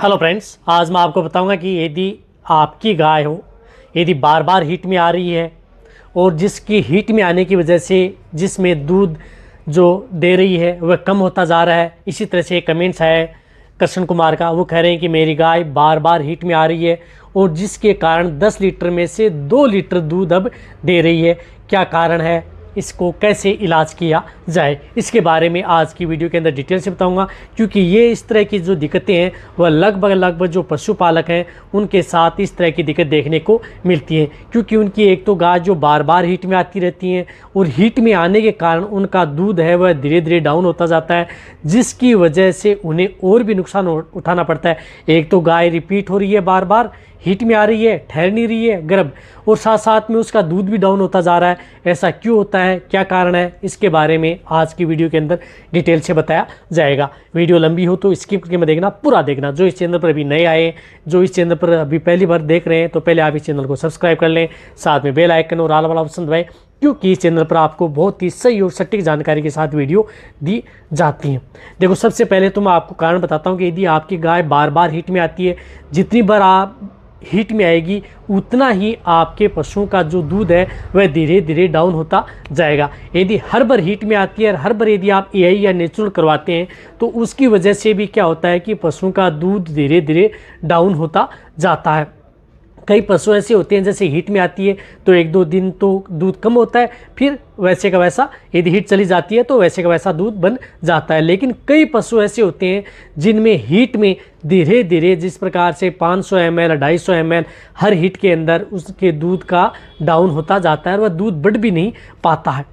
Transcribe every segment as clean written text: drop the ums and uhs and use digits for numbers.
Hello friends, आज मैं आपको बताऊंगा कि यदि आपकी गाय हो, यदि बार बार हीट में आ रही है और जिसकी हीट में आने की वजह से जिसमें दूध जो दे रही है वह कम होता जा रहा है। इसी तरह से कमेंट्स है कृष्ण कुमार का, वो कह रहे हैं कि मेरी गाय बार बार हीट में आ रही है और जिसके कारण 10 लीटर में से 2 लीटर दूध अब दे रही है। क्या कारण है, इसको कैसे इलाज किया जाए, इसके बारे में आज की वीडियो के अंदर डिटेल से बताऊंगा। क्योंकि ये इस तरह की जो दिक्कतें हैं वह लगभग जो पशुपालक हैं उनके साथ इस तरह की दिक्कत देखने को मिलती है। क्योंकि उनकी एक तो गाय जो बार बार हीट में आती रहती हैं और हीट में आने के कारण उनका दूध है वह धीरे धीरे डाउन होता जाता है, जिसकी वजह से उन्हें और भी नुकसान उठाना पड़ता है। एक तो गाय रिपीट हो रही है, बार बार हीट में आ रही है, ठहर नहीं रही है गर्भ, और साथ साथ में उसका दूध भी डाउन होता जा रहा है। ऐसा क्यों होता है, क्या कारण है, इसके बारे में आज की वीडियो के अंदर डिटेल से बताया जाएगा। वीडियो लंबी हो तो स्किप करके मत देखना, पूरा देखना। जो इस चैनल पर अभी नए आए, जो इस चैनल पर अभी पहली बार देख रहे हैं, तो पहले आप इस चैनल को सब्सक्राइब कर लें, साथ में बेल आइकन और ऑल वाला ऑप्शन दबाएं, क्योंकि इस चैनल पर आपको बहुत ही सही और सटीक जानकारी के साथ वीडियो दी जाती है। देखो, सबसे पहले तो मैं आपको कारण बताता हूँ कि यदि आपकी गाय बार बार हीट में आती है, जितनी बार आप हीट में आएगी उतना ही आपके पशुओं का जो दूध है वह धीरे धीरे डाउन होता जाएगा। यदि हर बार हीट में आती है और हर बार यदि आप एआई या नेचुरल करवाते हैं तो उसकी वजह से भी क्या होता है कि पशुओं का दूध धीरे धीरे डाउन होता जाता है। कई पशु ऐसे होते हैं जैसे हीट में आती है तो 1-2 दिन तो दूध कम होता है, फिर वैसे का वैसा यदि हीट चली जाती है तो वैसे का वैसा दूध बन जाता है। लेकिन कई पशु ऐसे होते हैं जिनमें हीट में धीरे धीरे जिस प्रकार से 500 ml 250 ml हर हीट के अंदर उसके दूध का डाउन होता जाता है और वह दूध बढ़ भी नहीं पाता है।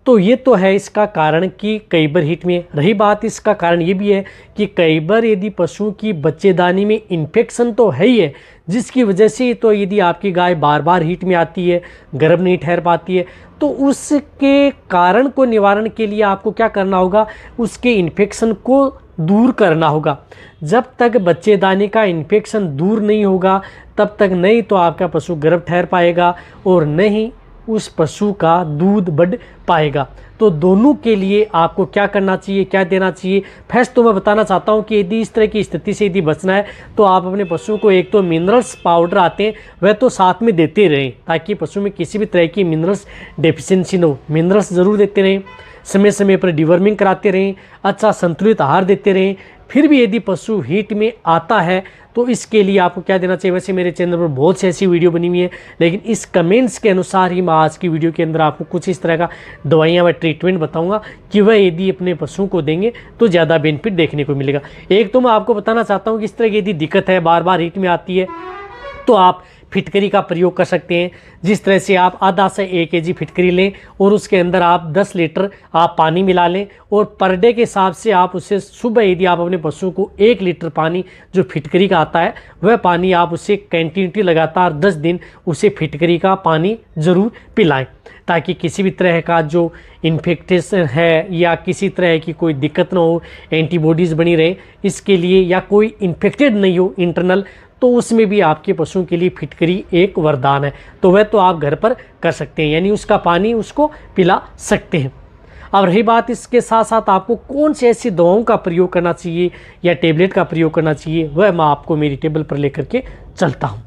तो ये तो है इसका कारण कि कई बार हीट में। रही बात, इसका कारण ये भी है कि कई बार यदि पशुओं की बच्चेदानी में इन्फेक्शन तो है ही है, जिसकी वजह से तो यदि आपकी गाय बार बार हीट में आती है, गर्भ नहीं ठहर पाती है, तो उसके कारण को निवारण के लिए आपको क्या करना होगा, उसके इन्फेक्शन को दूर करना होगा। जब तक बच्चेदानी का इन्फेक्शन दूर नहीं होगा तब तक नहीं तो आपका पशु गर्भ ठहर पाएगा और नहीं उस पशु का दूध बढ़ पाएगा। तो दोनों के लिए आपको क्या करना चाहिए, क्या देना चाहिए। फर्स्ट तो मैं बताना चाहता हूं कि यदि इस तरह की स्थिति से यदि बचना है तो आप अपने पशु को एक तो मिनरल्स पाउडर आते हैं वह तो साथ में देते रहें, ताकि पशु में किसी भी तरह की मिनरल्स डेफिशिएंसी न हो। मिनरल्स ज़रूर देते रहें, समय समय पर डिवर्मिंग कराते रहें, अच्छा संतुलित आहार देते रहें। फिर भी यदि पशु हीट में आता है तो इसके लिए आपको क्या देना चाहिए। वैसे मेरे चैनल पर बहुत सी ऐसी वीडियो बनी हुई है, लेकिन इस कमेंट्स के अनुसार ही मैं आज की वीडियो के अंदर आपको कुछ इस तरह का दवाइयाँ व ट्रीटमेंट बताऊंगा कि वह यदि अपने पशुओं को देंगे तो ज़्यादा बेनिफिट देखने को मिलेगा। एक तो मैं आपको बताना चाहता हूँ कि इस तरह की यदि दिक्कत है, बार बार हीट में आती है, तो आप फिटकरी का प्रयोग कर सकते हैं। जिस तरह से आप आधा से 1 kg फिटकरी लें और उसके अंदर आप 10 लीटर आप पानी मिला लें और पर डे के हिसाब से आप उसे सुबह यदि आप अपने पशु को 1 लीटर पानी जो फिटकरी का आता है वह पानी आप उसे कंटिन्यूटी लगातार 10 दिन उसे फिटकरी का पानी ज़रूर पिलाएं, ताकि किसी भी तरह का जो इन्फेक्शन है या किसी तरह की कोई दिक्कत ना हो, एंटीबॉडीज़ बनी रहे इसके लिए, या कोई इन्फेक्टेड नहीं हो इंटरनल, तो उसमें भी आपके पशुओं के लिए फिटकरी एक वरदान है। तो वह तो आप घर पर कर सकते हैं, यानी उसका पानी उसको पिला सकते हैं। अब रही बात, इसके साथ साथ आपको कौन सी ऐसी दवाओं का प्रयोग करना चाहिए या टेबलेट का प्रयोग करना चाहिए, वह मैं आपको मेरी टेबल पर लेकर के चलता हूँ।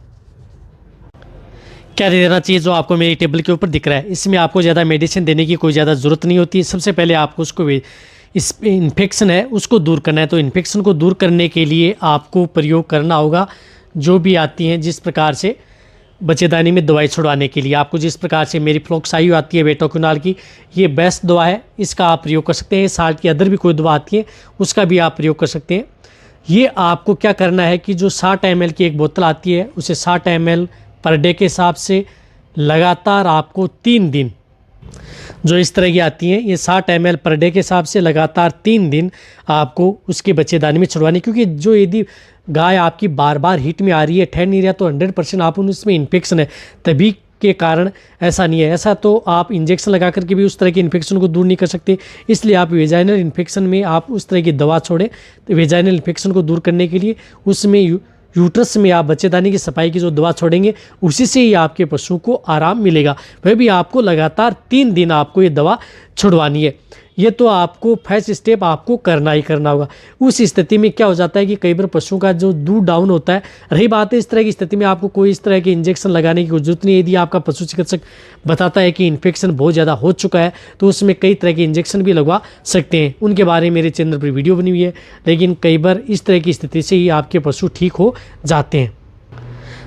क्या देना चाहिए जो आपको मेरी टेबल के ऊपर दिख रहा है, इसमें आपको ज़्यादा मेडिसिन देने की कोई ज़्यादा ज़रूरत नहीं होती। सबसे पहले आपको उसको इस इन्फेक्शन है उसको दूर करना है, तो इन्फेक्शन को दूर करने के लिए आपको प्रयोग करना होगा जो भी आती हैं, जिस प्रकार से बच्चेदानी में दवाई छुड़वाने के लिए आपको जिस प्रकार से मेरी फ्लोक्साइयो आती है बेटाक्विनाल की, ये बेस्ट दवा है, इसका आप प्रयोग कर सकते हैं। साल्ट की अदर भी कोई दवा आती है उसका भी आप प्रयोग कर सकते हैं। ये आपको क्या करना है कि जो 60 ml की एक बोतल आती है उसे 60 ml पर डे के हिसाब से लगातार आपको 3 दिन, जो इस तरह की आती हैं ये 60 ml पर डे के हिसाब से लगातार 3 दिन आपको उसके बच्चेदानी में छुड़वानी। क्योंकि जो यदि गाय आपकी बार बार हीट में आ रही है, ठहर नहीं रहा, तो 100% आप उसमें इन्फेक्शन है, तभी के कारण ऐसा नहीं है। ऐसा तो आप इंजेक्शन लगा करके भी उस तरह के इन्फेक्शन को दूर नहीं कर सकते, इसलिए आप वेजाइनल इन्फेक्शन में आप उस तरह की दवा छोड़ें। तो वेजाइनल इन्फेक्शन को दूर करने के लिए उसमें यूट्रस में आप बच्चेदानी की सफाई की जो दवा छोड़ेंगे उसी से ही आपके पशु को आराम मिलेगा। वह भी आपको लगातार 3 दिन आपको ये दवा छुड़वानी है। ये तो आपको फर्स्ट स्टेप आपको करना ही करना होगा। उस स्थिति में क्या हो जाता है कि कई बार पशुओं का जो दूध डाउन होता है, रही बात है इस तरह की स्थिति में आपको कोई इस तरह के इंजेक्शन लगाने की जरूरत नहीं है। यदि आपका पशु चिकित्सक बताता है कि इन्फेक्शन बहुत ज़्यादा हो चुका है तो उसमें कई तरह के इंजेक्शन भी लगवा सकते हैं। उनके बारे में मेरे चैनल पर वीडियो बनी हुई है। लेकिन कई बार इस तरह की स्थिति से ही आपके पशु ठीक हो जाते हैं।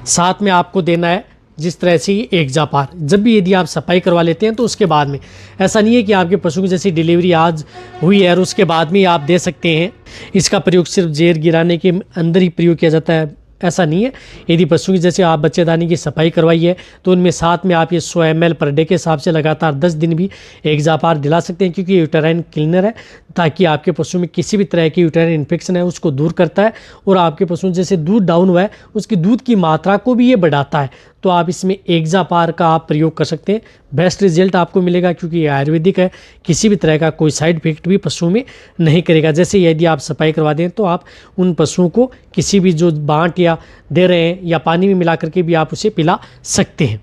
साथ में आपको देना है जिस तरह से एक्जापार, जब भी यदि आप सफाई करवा लेते हैं तो उसके बाद में, ऐसा नहीं है कि आपके पशु की जैसी डिलीवरी आज हुई है और उसके बाद में आप दे सकते हैं। इसका प्रयोग सिर्फ जेर गिराने के अंदर ही प्रयोग किया जाता है, ऐसा नहीं है। यदि पशु की जैसे आप बच्चेदानी की सफाई करवाई है तो उनमें साथ में आप ये 100 ml पर डे के हिसाब से लगातार 10 दिन भी एक्जापार दिला सकते हैं, क्योंकि ये यूटेराइन क्लीनर है, ताकि आपके पशु में किसी भी तरह की यूटेराइन इन्फेक्शन है उसको दूर करता है और आपके पशु जैसे दूध डाउन हुआ है उसकी दूध की मात्रा को भी ये बढ़ाता है। तो आप इसमें एक्जापार का आप प्रयोग कर सकते हैं, बेस्ट रिजल्ट आपको मिलेगा, क्योंकि ये आयुर्वेदिक है, किसी भी तरह का कोई साइड इफेक्ट भी पशुओं में नहीं करेगा। जैसे यदि आप सफाई करवा दें तो आप उन पशुओं को किसी भी जो बांट या दे रहे हैं या पानी में मिला करके भी आप उसे पिला सकते हैं,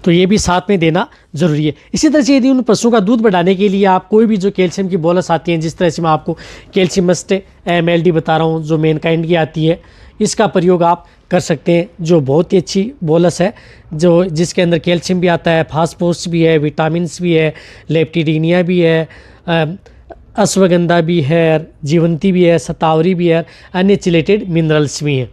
तो ये भी साथ में देना ज़रूरी है। इसी तरह से यदि उन पशुओं का दूध बढ़ाने के लिए आप कोई भी जो कैल्शियम की बोलस आती हैं, जिस तरह से मैं आपको कैल्शियम मस्ट MLD बता रहा हूँ जो मैनकाइंड की आती है, इसका प्रयोग आप कर सकते हैं, जो बहुत ही अच्छी बोलस है, जो जिसके अंदर कैल्शियम भी आता है, फास्फोरस भी है, विटामिन्स भी है, लेप्टिडीनिया भी है, अश्वगंधा भी है, जीवंती भी है, शतावरी भी है, अन्य चिलेटेड मिनरल्स भी हैं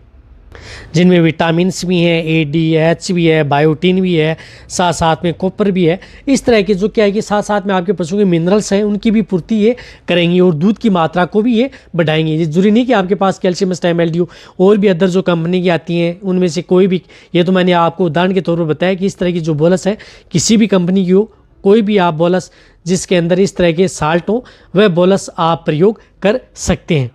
जिनमें विटामिन्स भी हैं, ADH भी है, बायोटीन भी है, साथ साथ में कॉपर भी है। इस तरह के जो क्या है कि साथ साथ में आपके पशुओं के मिनरल्स हैं उनकी भी पूर्ति ये करेंगी और दूध की मात्रा को भी ये बढ़ाएंगे। ये जरूरी नहीं कि आपके पास कैल्शियम मस्ट MLD हो, और भी अदर जो कंपनी की आती हैं उनमें से कोई भी, ये तो मैंने आपको उदाहरण के तौर पर बताया कि इस तरह की जो बोलस है किसी भी कंपनी की हो, कोई भी आप बोलस जिसके अंदर इस तरह के साल्ट हो वह बोलस आप प्रयोग कर सकते हैं।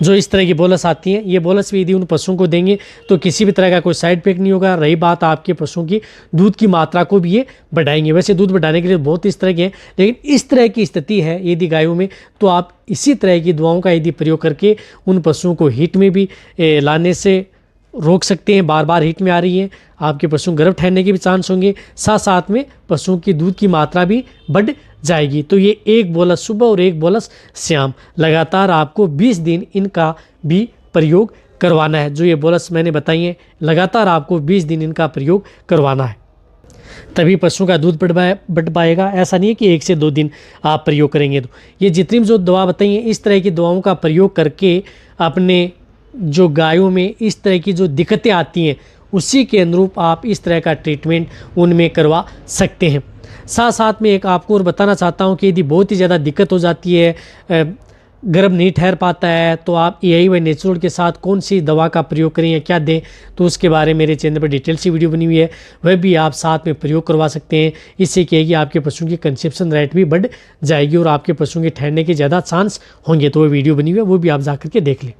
जो इस तरह की बोलस आती हैं, ये बोलस भी यदि उन पशुओं को देंगे तो किसी भी तरह का कोई साइड इफेक्ट नहीं होगा। रही बात आपके पशुओं की दूध की मात्रा को भी ये बढ़ाएंगे। वैसे दूध बढ़ाने के लिए बहुत इस तरह के हैं, लेकिन इस तरह की स्थिति है यदि गायों में तो आप इसी तरह की दवाओं का यदि प्रयोग करके उन पशुओं को हीट में भी लाने से रोक सकते हैं। बार बार हीट में आ रही है, आपके पशु गर्भ ठहरने के भी चांस होंगे, साथ साथ में पशुओं की दूध की मात्रा भी बढ़ जाएगी। तो ये एक बोलस सुबह और एक बोलस शाम लगातार आपको 20 दिन इनका भी प्रयोग करवाना है। जो ये बोलस मैंने बताई है लगातार आपको 20 दिन इनका प्रयोग करवाना है, तभी पशुओं का दूध बढ़ पाएगा। ऐसा नहीं है कि 1 से 2 दिन आप प्रयोग करेंगे। तो ये जितनी जो दवा बताई है इस तरह की दवाओं का प्रयोग करके अपने जो गायों में इस तरह की जो दिक्कतें आती हैं उसी के अनुरूप आप इस तरह का ट्रीटमेंट उनमें करवा सकते हैं। साथ साथ में एक आपको और बताना चाहता हूं कि यदि बहुत ही ज़्यादा दिक्कत हो जाती है, गर्भ नहीं ठहर पाता है, तो आप AI नेचुरल के साथ कौन सी दवा का प्रयोग करें या क्या दें, तो उसके बारे में मेरे चैनल पर डिटेल सी वीडियो बनी हुई है, वह भी आप साथ में प्रयोग करवा सकते हैं। इससे क्या है कि आपके पशुओं की कंसेप्शन रेट भी बढ़ जाएगी और आपके पशुओं के ठहरने के ज़्यादा चांस होंगे। तो वह वीडियो बनी हुई है, वो भी आप जा करके देख लें।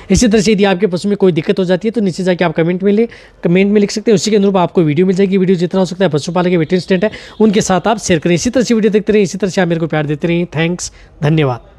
इसी तरह से यदि आपके पशु में कोई दिक्कत हो जाती है तो नीचे जाके आप कमेंट में लिख सकते हैं, उसी के अनुरूप आपको वीडियो मिल जाएगी। वीडियो जितना हो सकता है पशुपालक के वेटरनरी असिस्टेंट है उनके साथ आप शेयर करें। इसी तरह से वीडियो देखते रहें, इसी तरह से आप मेरे को प्यार देते रहिए। थैंक्स, धन्यवाद।